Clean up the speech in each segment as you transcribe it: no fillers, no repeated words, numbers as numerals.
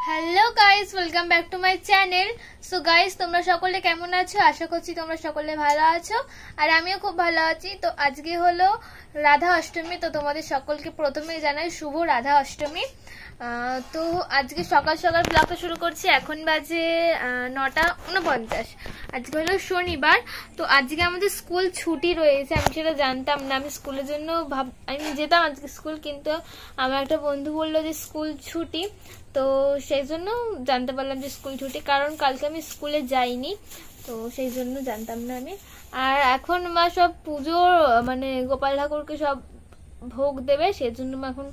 Hello guys, welcome back to my channel. So guys, তোমরা সকলে কেমন আছো? আশা করছি তোমরা সকলে ভালো আছো, আর আমিও খুব ভালো আছি। তো আজকে হলো রাধা অষ্টমী। তো তোমাদের সকলকে প্রথমেই জানাই শুভ রাধা অষ্টমী। তো আজকে সকাল সকাল ব্লগটা শুরু করছি। এখন বাজে 9:49। আজকে হলো শনিবার। তো আজকে আমাদের স্কুল ছুটি রয়েছে। আমি সেটা জানতাম না। আমি স্কুলের জন্য আমি যেতাম আজকে স্কুল, কিন্তু আমার একটা বন্ধু বললো যে স্কুল ছুটি। তো সেই জন্য জানতে পারলাম যে স্কুল ছুটি, কারণ কালকে আমি স্কুলে যাইনি, তো সেই জন্য জানতাম না আমি। আর এখন মা সব পুজো মানে গোপাল ঠাকুরকে সব ভোগ দেবে, সেই জন্য মা এখন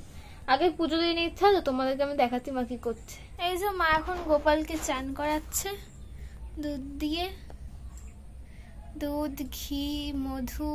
আগে পুজো দিয়ে নিচ্ছে। তো তোমাদেরকে আমি দেখাচ্ছি মা কি করছে। এই যে মা এখন গোপালকে চান করাচ্ছে দুধ দিয়ে, দুধ, ঘি, মধু।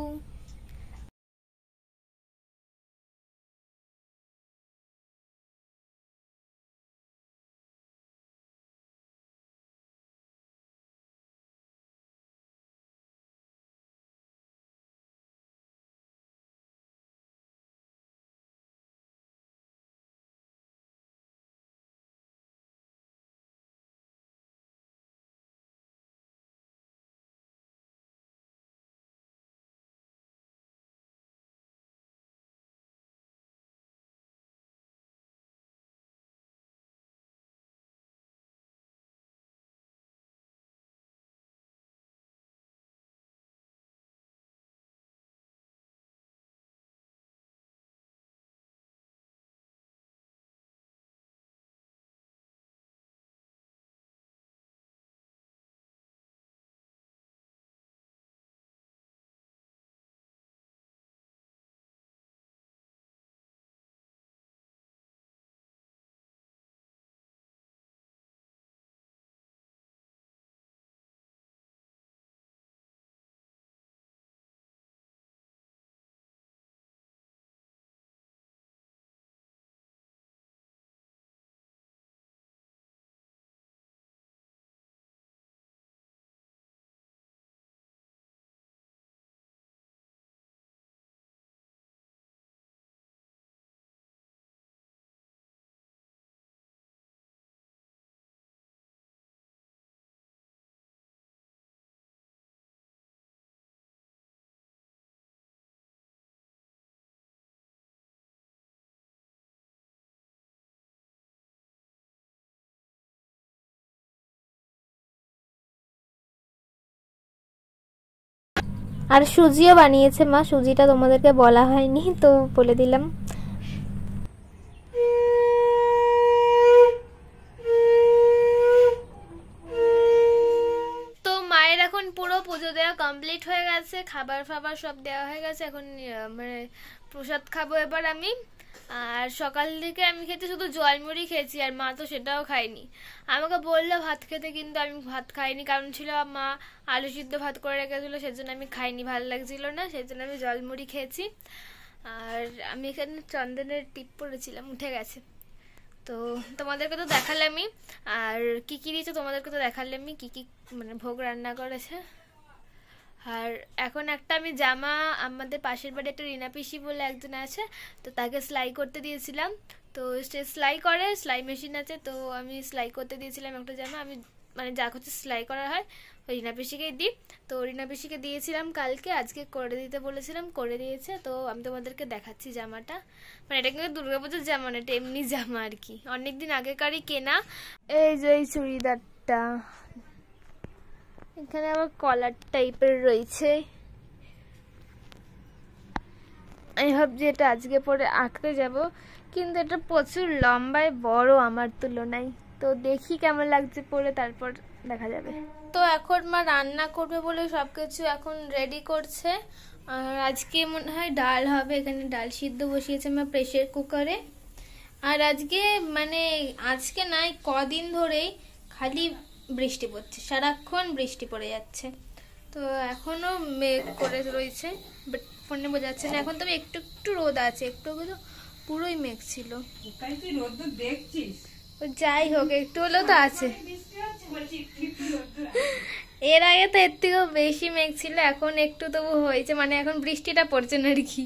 আর সুজিও বানিয়েছে মা, সুজিটা তোমাদেরকে বলা হয়নি, তো বলে দিলাম। তো মায়ের এখন পুরো পুজো দেওয়া কমপ্লিট হয়ে গেছে, খাবার ফাবার সব দেওয়া হয়ে গেছে। এখন মানে প্রসাদ খাবো এবার আমি। আর সকাল থেকে আমি খেতে শুধু জলমুড়ি খেয়েছি, আর মা তো সেটাও খায়নি। আমাকে বললো ভাত খেতে, কিন্তু আমি ভাত খাইনি, কারণ ছিল মা আলু সিদ্ধ ভাত করে রেখেছিলো, সেজন্য আমি খাইনি, ভালো লাগছিল না, সেই জন্য আমি জলমুড়ি খেয়েছি। আর আমি এখানে চন্দনের টিপ পরেছিলাম, উঠে গেছে। তো তোমাদেরকে তো দেখালামই, আর কি কি দিয়েছে তোমাদেরকে তো দেখালামই, কি কি মানে ভোগ রান্না করেছে। আর এখন একটা আমি জামা, আমাদের পাশের বাড়ি একটা রিনা পিসি বলে একজন আছে, তো তাকে সেলাই করতে দিয়েছিলাম। তো সে সেলাই করে, সেলাই মেশিন আছে, তো আমি সেলাই করতে দিয়েছিলাম একটা জামা। আমি মানে যা কিছু সেলাই করা হয় ওই রিনা পিসিকেই দিই। তো রিনা পিসিকে দিয়েছিলাম কালকে, আজকে করে দিতে বলেছিলাম, করে দিয়েছে। তো আমি তোমাদেরকে দেখাচ্ছি জামাটা। মানে এটা কিন্তু দুর্গাপুজোর জামা না, এটা এমনি জামা আর কি, অনেকদিন আগেকারই কেনা। এই যে এই চুড়িদারটা, এখানে আবার কলার টাইপের রয়েছে। আমি ভাবছি এটা আজকে পরে আঁকতে যাব, কিন্তু এটা প্রচুর লম্বায় বড় আমার তুলনায়। তো দেখি কেমন লাগছে পরে, তারপর দেখা যাবে। তো এখন মা রান্না করবে বলে সবকিছু এখন রেডি করছে। আর আজকে মনে হয় ডাল হবে, এখানে ডাল সিদ্ধ বসিয়েছে মা প্রেসার কুকারে। আর আজকে মানে আজকে নাই, কদিন ধরেই খালি বৃষ্টি পড়ছে, সারাক্ষণ বৃষ্টি পড়ে যাচ্ছে। তো এখনো মেঘ করে রয়েছে, বাট ফোনে বোঝা যাচ্ছে না। এখন তবে একটু একটু রোদ আছে, একটু কিন্তু পুরোই মেঘ ছিল। যাই হোক, একটু হলেও তো আছে। এর আগে তো এর থেকেও বেশি মেঘ ছিল, এখন একটু তবু হয়েছে, মানে এখন বৃষ্টিটা পড়ছে না আর কি।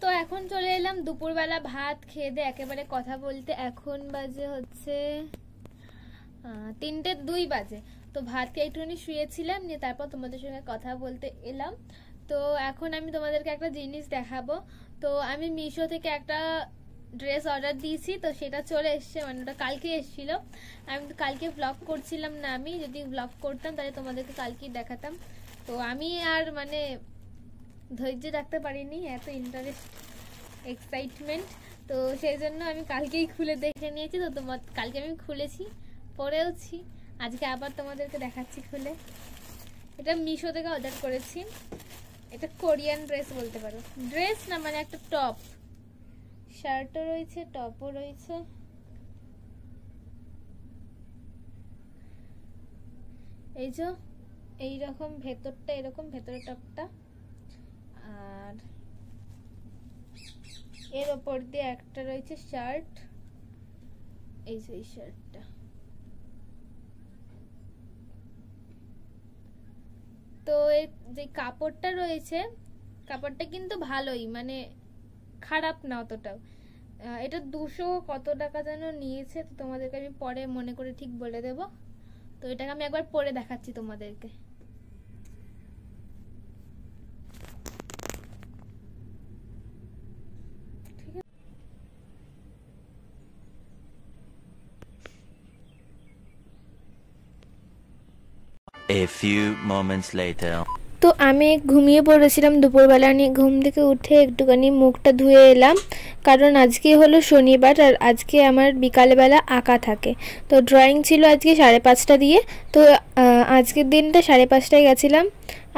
তো এখন চলে এলাম দুপুরবেলা ভাত খেয়ে দিয়ে একেবারে কথা বলতে। এখন বাজে হচ্ছে 3:02 বাজে। তো ভাত খেয়ে একটুখানি শুয়েছিলাম, নিয়ে তারপর তোমাদের সঙ্গে কথা বলতে এলাম। তো এখন আমি তোমাদেরকে একটা জিনিস দেখাবো। তো আমি মিশো থেকে একটা ড্রেস অর্ডার দিয়েছি, তো সেটা চলে এসছে, মানে ওটা কালকে এসেছিলো। আমি তো কালকে ব্লগ করছিলাম না, আমি যদি ব্লগ করতাম তাহলে তোমাদেরকে কালকেই দেখাতাম। তো আমি আর মানে ধৈর্য রাখতে পারিনি, এত ইন্টারেস্ট এক্সাইটমেন্ট, তো সেই জন্য আমি কালকেই খুলে দেখে নিয়েছি। তো কালকে আমি খুলেছি, পরেওছি, আজকে আবার তোমাদেরকে দেখাচ্ছি খুলে। এটা মিশো থেকে অর্ডার করেছি। এটা কোরিয়ান ড্রেস বলতে পারো, ড্রেস না মানে একটা টপ, শার্টও রয়েছে, টপও রয়েছে। এই যে এইরকম ভেতরটা, এরকম ভেতরের টপটা, আর এর ওপর দিয়ে একটা রয়েছে শার্ট, এই যে এই শার্টটা। তো এর যে কাপড়টা রয়েছে, কাপড়টা কিন্তু ভালোই, মানে খারাপ না অতটাও। এটা 200 কত টাকা যেন নিয়েছে, তো তোমাদেরকে আমি পরে মনে করে ঠিক বলে দেব। তো এটাকে আমি একবার পরে দেখাচ্ছি তোমাদেরকে। A few moments later. তো আমি ঘুমিয়ে পড়েছিলাম দুপুরবেলা, নিয়ে ঘুম থেকে উঠে একটুখানি মুখটা ধুয়ে এলাম, কারণ আজকে হলো শনিবার আর আজকে আমার বিকালবেলা আঁকা থাকে। তো ড্রয়িং ছিল আজকে 5:30 দিয়ে। তো আজকের দিনটা 5:30টায় গেছিলাম।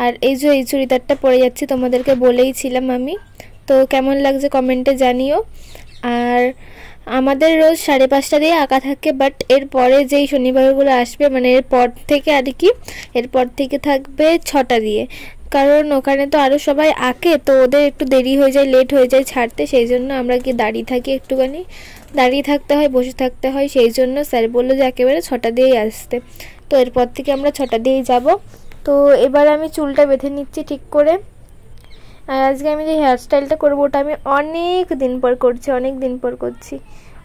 আর এই যে এই চুড়িদারটা পরে যাচ্ছি, তোমাদেরকে বলেইছিলাম আমি। তো কেমন লাগছে কমেন্টে জানিও। আর আমাদের রোজ 5:30 দিয়ে আঁকা থাকে, বাট এরপরে যেই শনিবারগুলো আসবে, মানে এরপর থেকে আর কি, এরপর থেকে থাকবে 6টা দিয়ে। কারণ ওখানে তো আরও সবাই আঁকে, তো ওদের একটু দেরি হয়ে যায়, লেট হয়ে যায় ছাড়তে, সেই জন্য আমরা কি দাঁড়িয়ে থাকি, একটুখানি দাঁড়িয়ে থাকতে হয়, বসে থাকতে হয়। সেই জন্য স্যার বললো যে একেবারে 6টা দিয়েই আসতে। তো এরপর থেকে আমরা 6টা দিয়েই যাব। তো এবার আমি চুলটা বেঁধে নিচ্ছি ঠিক করে। আর আজকে আমি যে হেয়ারস্টাইলটা করবো, ওটা আমি অনেক দিন পর করছি, অনেক দিন পর করছি,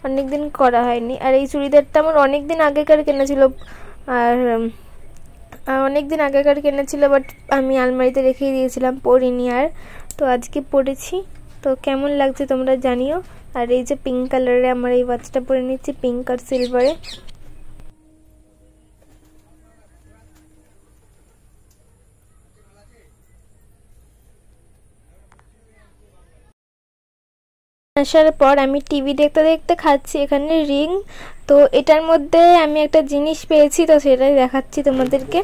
অনেক দিন করা হয়নি। আর এই চুড়িদারটা আমার অনেক দিন আগেকার কেনা ছিল, আর অনেক দিন আগেকার কেনা ছিল, বাট আমি আলমারিতে রেখেই দিয়েছিলাম, পরিনি আর। তো আজকে পরেছি, তো কেমন লাগছে তোমরা জানিও। আর এই যে পিঙ্ক কালারে আমার এই ওয়াচটা পরে নিচ্ছি, পিঙ্ক আর সিলভারে। আসার পর আমি টিভি দেখতে দেখতে খাচ্ছি এখানে রিং। তো এটার মধ্যে আমি একটা জিনিস পেয়েছি, তো সেটাই দেখাচ্ছি তোমাদেরকে।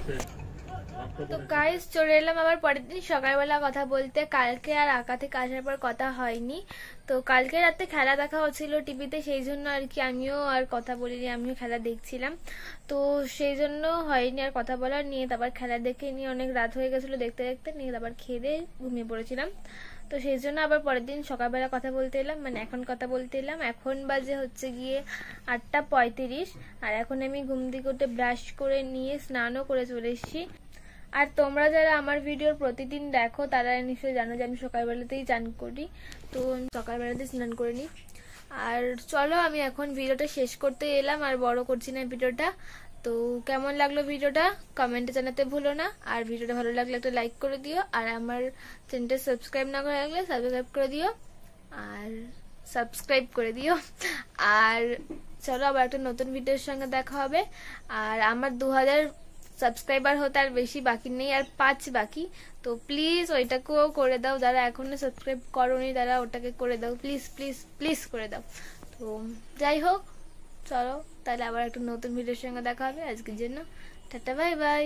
তো গাইস চলে এলাম আবার পরের দিন সকালবেলা কথা বলতে। কালকে আর আঁকা থেকে আসার পর কথা হয়নি। তো কালকে রাতে খেলা দেখা হচ্ছিল টিভিতে, সেই জন্য আর কি আমিও আর কথা বলিনি, আমিও খেলা দেখছিলাম। তো সেই জন্য হয়নি আর কথা বলার। নিয়ে তারপর খেলা দেখে নিয়ে অনেক রাত হয়ে গেছিলো দেখতে দেখতে, নিয়ে তারপর খেয়ে দিয়ে ঘুমিয়ে পড়েছিলাম। তো সেই জন্য আবার পরের দিন সকালবেলা কথা বলতে এলাম, মানে এখন কথা বলতে এলাম। এখন বাজে হচ্ছে গিয়ে 8:35। আর এখন আমি ঘুম থেকে উঠে ব্রাশ করে নিয়ে স্নানও করে চলে এসেছি। আর তোমরা যারা আমার ভিডিওর প্রতিদিন দেখো তারা নিশ্চয়ই জানো যে আমি সকালবেলাতেই চান করি। তো আমি সকালবেলাতেই স্নান করে নিই। আর চলো আমি এখন ভিডিওটা শেষ করতে এলাম, আর বড় করছি না ভিডিওটা। তো কেমন লাগলো ভিডিওটা কমেন্টে জানাতে ভুলো না। আর ভিডিওটা ভালো লাগলে একটা লাইক করে দিও, আর আমার চ্যানেলটা সাবস্ক্রাইব না করে রাখলে সাবস্ক্রাইব করে দিও, আর সাবস্ক্রাইব করে দিও। আর চলো আবার একটা নতুন ভিডিওর সঙ্গে দেখা হবে। আর আমার 2000 সাবস্ক্রাইবার হতে আর বেশি বাকি নেই, আর 5 বাকি। তো প্লিজ ওইটাকেও করে দাও, যারা এখনো সাবস্ক্রাইব করোনি তারা ওটাকে করে দাও, প্লিজ প্লিজ প্লিজ করে দাও। তো যাই হোক, চলো তাহলে আবার একটা নতুন ভিডিওর সঙ্গে দেখা হবে। আজকের জন্য টাটা, বাই বাই।